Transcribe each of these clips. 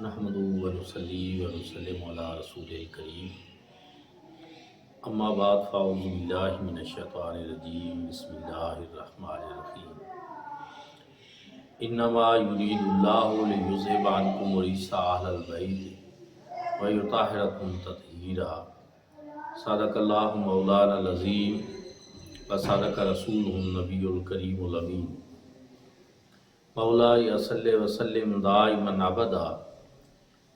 نحمدہ ونصلی ونسلم علی رسول الکریم اما بعد فاعوذ باللہ من الشیطان الرجیم بسم اللہ الرحمن الرحیم انما یرید اللہ لیذھب عنکم الرجس اہل البیت ویطہرکم تطہیرا صدق اللہ مولانا العظیم وصدق رسولہ النبی الکریم الامین مولاي صلی وسلم دائما ابدا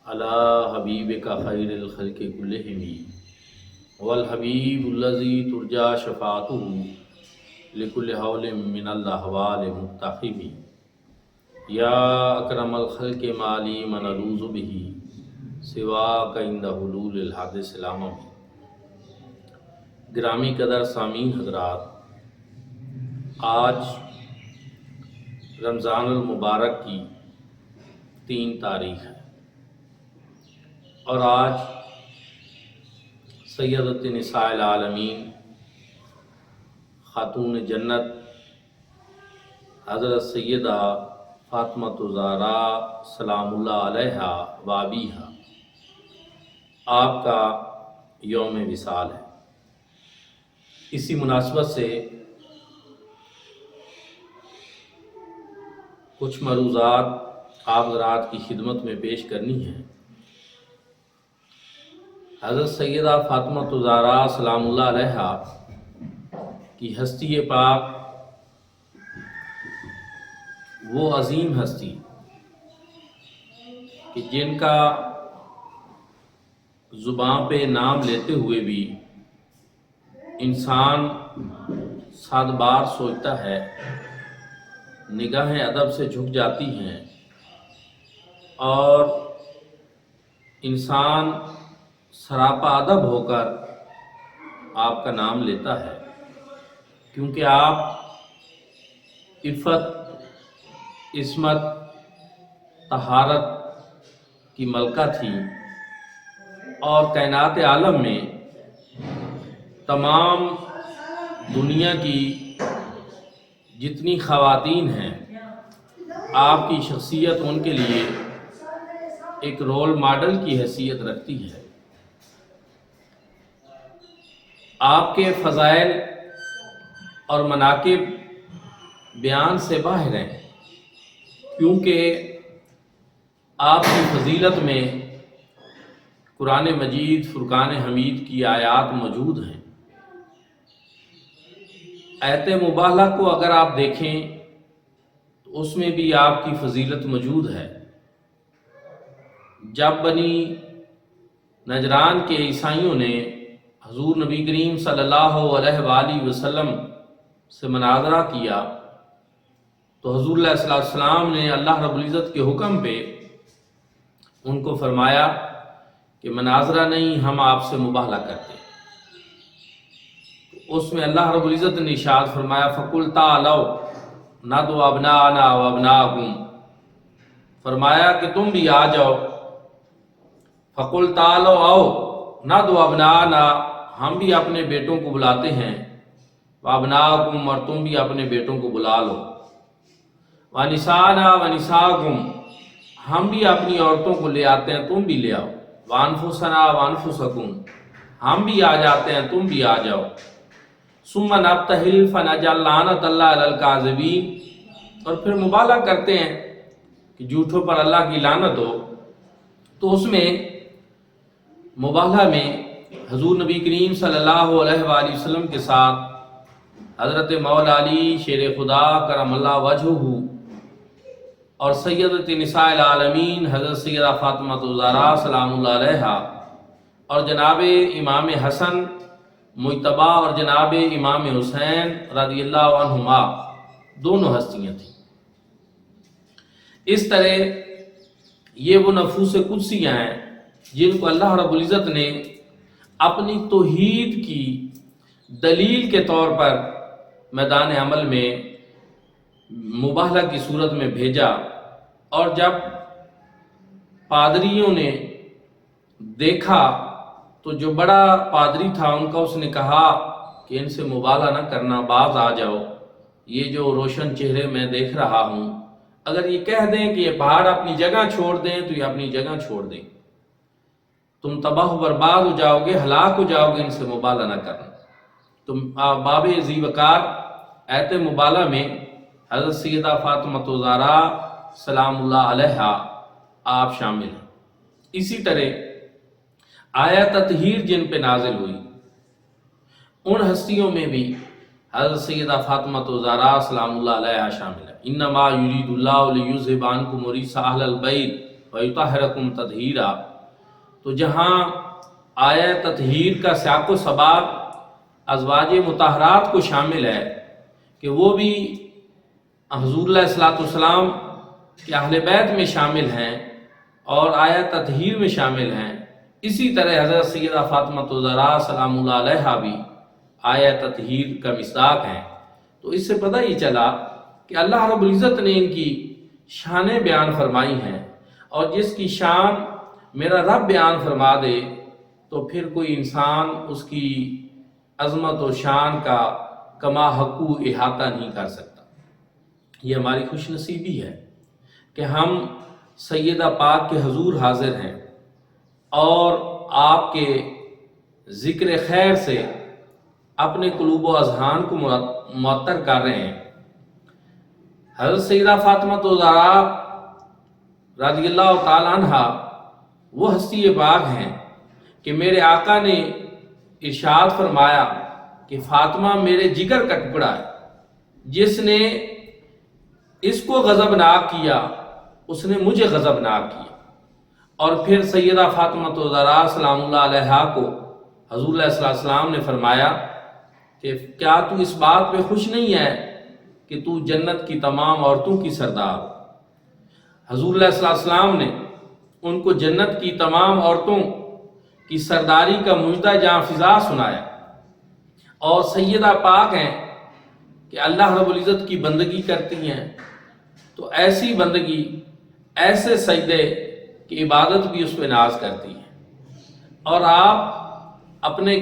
علی حبیبک خیر الخلق کلہم والحبیب الذی ترجا شفاعتہ لکل حول من الاحوال مقتحم یا اکرم الخلق مالی من الوذ بہ سواک عند حلول الحادث الامم۔ گرامی قدر سامعین حضرات، آج رمضان المبارک کی 3 تاریخ ہے اور آج سیدۃ نساء العالمین خاتون جنت حضرت سیدہ فاطمہ الزہراء سلام اللہ علیہا و ابیہا آپ کا یوم وصال ہے۔ اسی مناسبت سے کچھ مروضات آپ حضرات کی خدمت میں پیش کرنی ہے۔ حضرت سیدہ فاطمہ الزہراء سلام اللہ علیہا کی ہستی پاک وہ عظیم ہستی کہ جن کا زبان پہ نام لیتے ہوئے بھی انسان 7 بار سوچتا ہے، نگاہیں ادب سے جھک جاتی ہیں اور انسان سراپا ادب ہو کر آپ کا نام لیتا ہے، کیونکہ آپ عفت، عصمت، طہارت کی ملکہ تھی اور کائنات عالم میں تمام دنیا کی جتنی خواتین ہیں آپ کی شخصیت ان کے لیے ایک رول ماڈل کی حیثیت رکھتی ہے۔ آپ کے فضائل اور مناقب بیان سے باہر ہیں، کیونکہ آپ کی فضیلت میں قرآن مجید فرقان حمید کی آیات موجود ہیں۔ آیت مبارکہ کو اگر آپ دیکھیں تو اس میں بھی آپ کی فضیلت موجود ہے۔ جب بنی نجران کے عیسائیوں نے حضور نبی کریم صلی اللہ علیہ وآلہ وسلم سے مناظرہ کیا تو حضور علیہ السلام نے اللہ رب العزت کے حکم پہ ان کو فرمایا کہ مناظرہ نہیں، ہم آپ سے مباہلہ کرتے ہیں۔ اس میں اللہ رب العزت نے ارشاد فرمایا فَقُلْ تَعَالَوْا نَدْعُ أَبْنَاءَنَا وَأَبْنَاءَكُمْ، فرمایا کہ تم بھی آ جاؤ۔ فَقُلْ تَعَالَوْا آؤ نَدْعُ أَبْنَاءَنَا، ہم بھی اپنے بیٹوں کو بلاتے ہیں، وَأَبْنَاءَكُمْ، اور تم بھی اپنے بیٹوں کو بلا لو، وَنِسَاءَنَا وَنِسَاءَكُمْ، ہم بھی اپنی عورتوں کو لے آتے ہیں، تم بھی لے آؤ، وَأَنفُسَنَا وَأَنفُسَكُمْ، ہم بھی آ جاتے ہیں، تم بھی آ جاؤ، ثم نبتہل فنجعل لعنۃ اللہ علی الکاذبین، اور پھر مبالغہ کرتے ہیں کہ جھوٹوں پر اللہ کی لعنت ہو۔ تو اس میں مبالغہ میں حضور نبی کریم صلی اللہ علیہ وآلہ وسلم کے ساتھ حضرت مولا علی شیر خدا کرم اللہ وجہہ اور سیدۃ نساء العالمین حضرت سیدہ فاطمہ الزہراء سلام اللہ علیہا اور جناب امام حسن مجتبیٰ اور جناب امام حسین رضی اللہ عنہما دونوں ہستیاں تھیں۔ اس طرح یہ وہ نفوس قدسیاں ہیں جن کو اللہ رب العزت نے اپنی توحید کی دلیل کے طور پر میدان عمل میں مباہلہ کی صورت میں بھیجا، اور جب پادریوں نے دیکھا تو جو بڑا پادری تھا ان کا اس نے کہا کہ ان سے مباہلہ نہ کرنا، باز آ جاؤ، یہ جو روشن چہرے میں دیکھ رہا ہوں اگر یہ کہہ دیں کہ یہ پہاڑ اپنی جگہ چھوڑ دیں تو یہ اپنی جگہ چھوڑ دیں، تم تباہ و برباد ہو جاؤ گے، ہلاک ہو جاؤ گے، ان سے مبالغہ نہ کرنا۔ تم باب ذی وقار ایت مبالغہ میں حضرت سیدہ فاطمہ الزہرا سلام اللہ علیہا آپ شامل ہیں۔ اسی طرح آیت تطہیر جن پہ نازل ہوئی، ان ہستیوں میں بھی حضرت سیدہ فاطمہ الزہرا سلام اللہ علیہا شامل ہے۔ انما یرید اللہ لیذھب عنکم الرجس اہل البیت ویطہرکم تطہیرا۔ تو جہاں آیت تطہیر کا سیاق و سباق ازواج مطہرات کو شامل ہے کہ وہ بھی حضور علیہ الصلوۃ والسلام کے اہل بیت میں شامل ہیں اور آیت تطہیر میں شامل ہیں، اسی طرح حضرت سیدہ فاطمہ الزہرا سلام اللہ علیہا بھی آیت تطہیر کا مصداق ہیں۔ تو اس سے پتہ یہ چلا کہ اللہ رب العزت نے ان کی شانیں بیان فرمائی ہیں، اور جس کی شان میرا رب بیان فرما دے تو پھر کوئی انسان اس کی عظمت و شان کا کما حقو احاطہ نہیں کر سکتا۔ یہ ہماری خوش نصیبی ہے کہ ہم سیدہ پاک کے حضور حاضر ہیں اور آپ کے ذکر خیر سے اپنے قلوب و اذہان کو معطر کر رہے ہیں۔ حضرت سیدہ فاطمہ الزہرا رضی اللہ تعالیٰ عنہ وہ ہستی پاک ہیں کہ میرے آقا نے ارشاد فرمایا کہ فاطمہ میرے جگر کا ٹکڑا ہے، جس نے اس کو غضبناک کیا اس نے مجھے غضبناک کیا۔ اور پھر سیدہ فاطمہ الزہرا سلام اللہ علیہا کو حضور علیہ السلام نے فرمایا کہ کیا تو اس بات پہ خوش نہیں ہے کہ تو جنت کی تمام عورتوں کی سردار ہو؟ حضور علیہ السلام نے ان کو جنت کی تمام عورتوں کی سرداری کا مجدہ جاں فضا سنایا، اور سیدہ پاک ہیں کہ اللہ رب العزت کی بندگی کرتی ہیں تو ایسی بندگی، ایسے سجدے کی عبادت بھی اس پہ ناز کرتی ہیں، اور آپ اپنے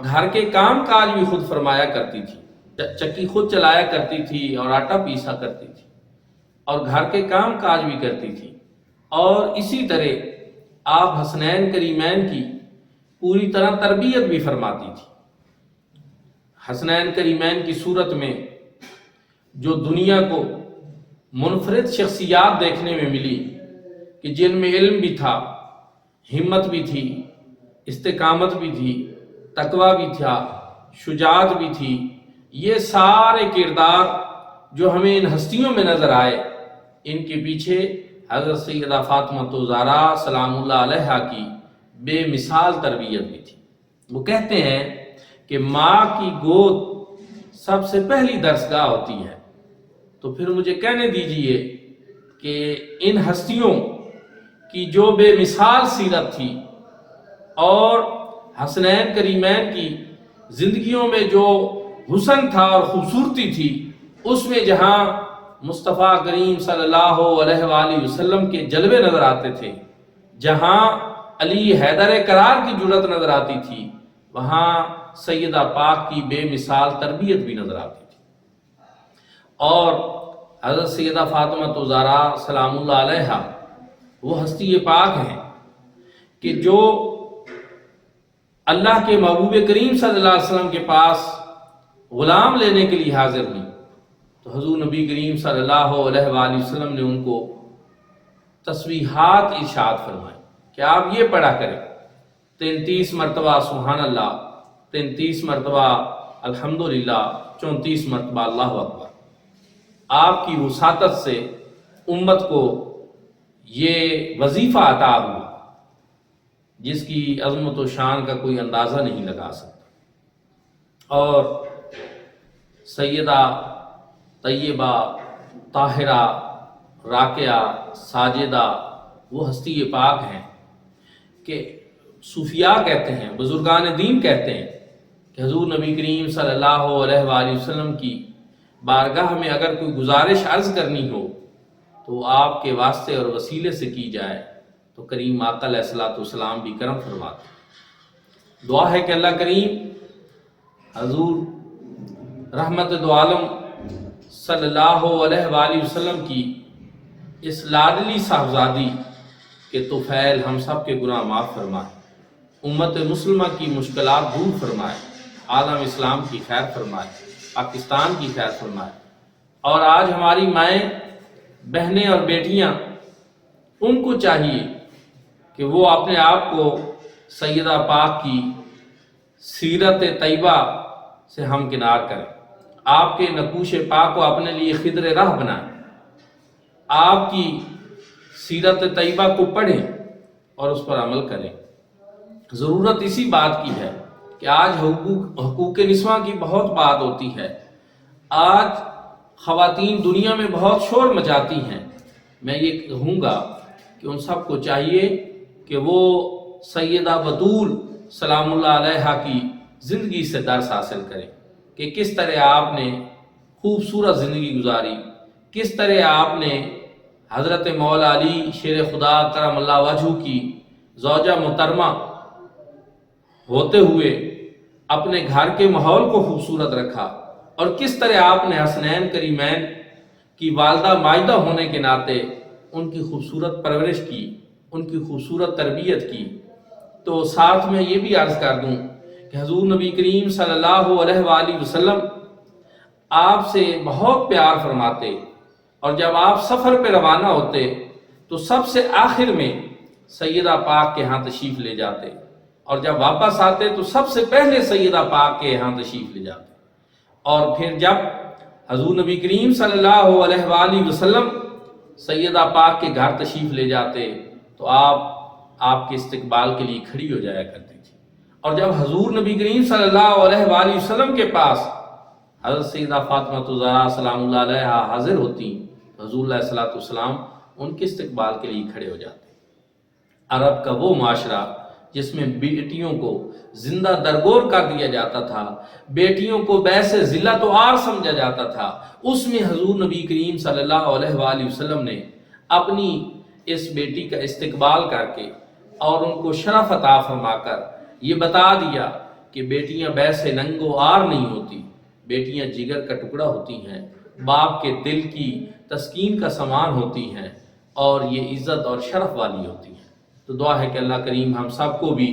گھر کے کام کاج بھی خود فرمایا کرتی تھی، چکی خود چلایا کرتی تھی اور آٹا پیسا کرتی تھی اور گھر کے کام کاج بھی کرتی تھی، اور اسی طرح آپ حسنین کریمین کی پوری طرح تربیت بھی فرماتی تھی۔ حسنین کریمین کی صورت میں جو دنیا کو منفرد شخصیات دیکھنے میں ملی کہ جن میں علم بھی تھا، ہمت بھی تھی، استقامت بھی تھی، تقوی بھی تھا، شجاعت بھی تھی، یہ سارے کردار جو ہمیں ان ہستیوں میں نظر آئے، ان کے پیچھے حضرت سیدہ فاطمہ الزہرا سلام اللہ علیہا کی بے مثال تربیت بھی تھی۔ وہ کہتے ہیں کہ ماں کی گود سب سے پہلی درسگاہ ہوتی ہے، تو پھر مجھے کہنے دیجئے کہ ان ہستیوں کی جو بے مثال سیرت تھی اور حسنین کریمین کی زندگیوں میں جو حسن تھا اور خوبصورتی تھی، اس میں جہاں مصطفیٰ کریم صلی اللہ علیہ وآلہ وسلم کے جلوے نظر آتے تھے، جہاں علی حیدر کرار کی جرأت نظر آتی تھی، وہاں سیدہ پاک کی بے مثال تربیت بھی نظر آتی تھی۔ اور حضرت سیدہ فاطمہ الزہرا سلام اللہ علیہا وہ ہستی پاک ہیں کہ جو اللہ کے محبوب کریم صلی اللہ علیہ وسلم کے پاس غلام لینے کے لیے حاضر ہوئی، تو حضور نبی کریم صلی اللہ علیہ وآلہ وسلم نے ان کو تسبیحات ارشاد فرمائے کہ آپ یہ پڑھا کریں، 33 مرتبہ سبحان اللہ، 33 مرتبہ الحمدللہ، 34 مرتبہ اللہ اکبر۔ آپ کی وساطت سے امت کو یہ وظیفہ عطا ہوا جس کی عظمت و شان کا کوئی اندازہ نہیں لگا سکتا۔ اور سیدہ طیبہ، طاہرہ، راکعہ، ساجدہ وہ ہستی پاک ہیں کہ صوفیاء کہتے ہیں، بزرگان دین کہتے ہیں کہ حضور نبی کریم صلی اللہ علیہ وآلہ وسلم کی بارگاہ میں اگر کوئی گزارش عرض کرنی ہو تو آپ کے واسطے اور وسیلے سے کی جائے تو کریم آقا علیہ الصلوۃ والسلام بھی کرم فرماتے۔ دعا ہے کہ اللہ کریم حضور رحمت دو عالم صلی اللہ علیہ وآلہ وسلم کی اس لاڈلی صاحبزادی کے طفیل ہم سب کے گناہ معاف فرمائے، امت مسلمہ کی مشکلات دور فرمائے، عالم اسلام کی خیر فرمائے، پاکستان کی خیر فرمائے۔ اور آج ہماری مائیں، بہنیں اور بیٹیاں، ان کو چاہیے کہ وہ اپنے آپ کو سیدہ پاک کی سیرت طیبہ سے ہمکنار کریں، آپ کے نقوش پاک کو اپنے لیے خضر راہ بنائیں، آپ کی سیرت طیبہ کو پڑھیں اور اس پر عمل کریں۔ ضرورت اسی بات کی ہے کہ آج حقوق نسواں کی بہت بات ہوتی ہے، آج خواتین دنیا میں بہت شور مچاتی ہیں۔ میں یہ کہوں گا کہ ان سب کو چاہیے کہ وہ سیدہ بطول سلام اللہ علیہا کی زندگی سے درس حاصل کریں کہ کس طرح آپ نے خوبصورت زندگی گزاری، کس طرح آپ نے حضرت مولا علی شیر خدا کرم اللہ وجہہ کی زوجہ محترمہ ہوتے ہوئے اپنے گھر کے ماحول کو خوبصورت رکھا، اور کس طرح آپ نے حسنین کریمین کی والدہ ماجدہ ہونے کے ناطے ان کی خوبصورت پرورش کی، ان کی خوبصورت تربیت کی۔ تو ساتھ میں یہ بھی عرض کر دوں کہ حضور نبی کریم صلی اللہ علیہ وآلہ وسلم آپ سے بہت پیار فرماتے، اور جب آپ سفر پہ روانہ ہوتے تو سب سے آخر میں سیدہ پاک کے ہاں تشریف لے جاتے، اور جب واپس آتے تو سب سے پہلے سیدہ پاک کے ہاں تشریف لے جاتے۔ اور پھر جب حضور نبی کریم صلی اللہ علیہ وآلہ وسلم سیدہ پاک کے گھر تشریف لے جاتے تو آپ کے استقبال کے لیے کھڑی ہو جایا کرتی تھی، اور جب حضور نبی کریم صلی اللہ علیہ وآلہ وسلم کے پاس حضرت سیدہ فاطمہ الزہرا سلام اللہ علیہا حاضر ہوتی تو حضور علیہ الصلوۃ والسلام ان کے استقبال کے لیے کھڑے ہو جاتے۔ عرب کا وہ معاشرہ جس میں بیٹیوں کو زندہ درگور کر دیا جاتا تھا، بیٹیوں کو باعث ذلت و عار سمجھا جاتا تھا، اس میں حضور نبی کریم صلی اللہ علیہ وآلہ وسلم نے اپنی اس بیٹی کا استقبال کر کے اور ان کو شرف عطا فرما کر یہ بتا دیا کہ بیٹیاں باعث ننگ و عار نہیں ہوتی، بیٹیاں جگر کا ٹکڑا ہوتی ہیں، باپ کے دل کی تسکین کا سامان ہوتی ہیں، اور یہ عزت اور شرف والی ہوتی ہیں۔ تو دعا ہے کہ اللہ کریم ہم سب کو بھی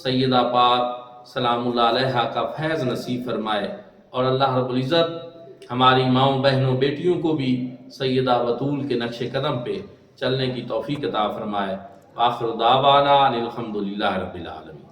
سیدہ پاک سلام اللہ علیہا کا فیض نصیب فرمائے، اور اللہ رب العزت ہماری ماؤں، بہنوں، بیٹیوں کو بھی سیدہ بطول کے نقش قدم پہ چلنے کی توفیق عطا فرمائے۔ آخر دعوانا الحمدللہ رب العالمین۔